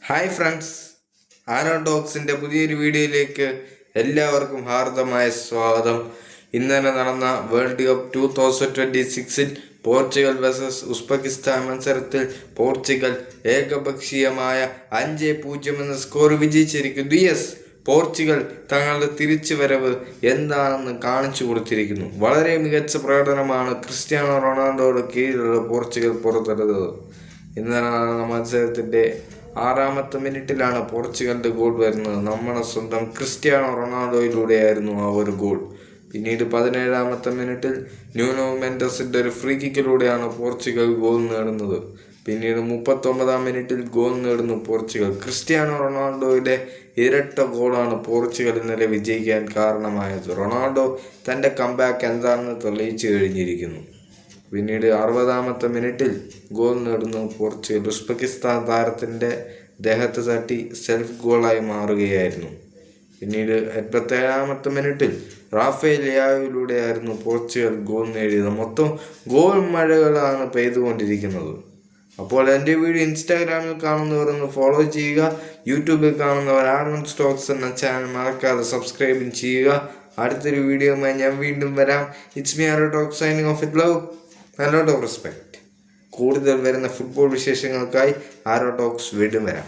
Hi friends, ആനോ ടോക്സിൻ്റെ പുതിയൊരു വീഡിയോയിലേക്ക് എല്ലാവർക്കും ഹാർദമായ സ്വാഗതം. ഇന്നലെ നടന്ന world cup 2026 Portugal versus Uzbekistan മത്സരത്തിൽ പോർച്ചുഗൽ ഏകപക്ഷീയമായ 5-0 എന്ന സ്കോർ വിജയിച്ചിരിക്കുന്നു. പോർച്ചുഗൽ തങ്ങളുടെ തിരിച്ചുവരവ് എന്താണെന്ന് കാണിച്ചു കൊടുത്തിരിക്കുന്നു. വളരെ മികച്ച പ്രകടനമാണ് ക്രിസ്ത്യാനോ റൊണാൾഡോയുടെ കീഴിലുള്ള പോർച്ചുഗൽ പുറത്തെടുത്തത്. ഇന്നലെ നടന്ന മത്സരത്തിൻ്റെ 6ാമത്തെ മിനിറ്റിലാണ് പോർച്ചുഗലിൻ്റെ ഗോൾ വരുന്നത്. നമ്മുടെ സ്വന്തം ക്രിസ്ത്യാനോ റൊണാൾഡോയിലൂടെയായിരുന്നു ആ ഒരു ഗോൾ. പിന്നീട് 17ാമത്തെ മിനിറ്റിൽ ന്യൂനോ മെൻഡസിൻ്റെ ഒരു ഫ്രീ കിക്കിലൂടെയാണ് പോർച്ചുഗൽ ഗോൾ നേടുന്നത്. പിന്നീട് 39ാം മിനിറ്റിൽ ഗോൾ നേടുന്നു പോർച്ചുഗൽ. ക്രിസ്ത്യാനോ റൊണാൾഡോയുടെ ഇരട്ട ഗോളാണ് പോർച്ചുഗൽ ഇന്നലെ വിജയിക്കാൻ കാരണമായത്. റൊണാൾഡോ തൻ്റെ കംബാക്ക് എന്താണെന്ന് തെളിയിച്ചു കഴിഞ്ഞിരിക്കുന്നു. പിന്നീട് 60ാമത്തെ മിനിറ്റിൽ ഗോൾ നേടുന്നു പോർച്ചുഗൽ. ഉസ്ബെക്കിസ്ഥാൻ താരത്തിൻ്റെ ദേഹത്ത് തട്ടി സെൽഫ് ഗോളായി മാറുകയായിരുന്നു. പിന്നീട് 87ാമത്തെ മിനിറ്റിൽ റാഫേൽ ലിയായോയിലൂടെയായിരുന്നു പോർച്ചുഗൽ ഗോൾ നേടിയത്. മൊത്തം ഗോൾ മഴകളാണ് പെയ്തുകൊണ്ടിരിക്കുന്നത്. അപ്പോൾ എൻ്റെ വീഡിയോ ഇൻസ്റ്റാഗ്രാമിൽ കാണുന്നവരൊന്ന് ഫോളോ ചെയ്യുക. യൂട്യൂബിൽ കാണുന്നവർ ആനോ ടോക്സ് എന്ന ചാനൽ മറക്കാതെ സബ്സ്ക്രൈബും ചെയ്യുക. അടുത്തൊരു വീഡിയോയുമായി ഞാൻ വീണ്ടും വരാം. It's me Anno talks signing off with love and lot of respect. കൂടുതൽ വരുന്ന ഫുട്ബോൾ വിശേഷങ്ങൾക്കായി ആരോ ടോക്സ് വീണ്ടും വരാം.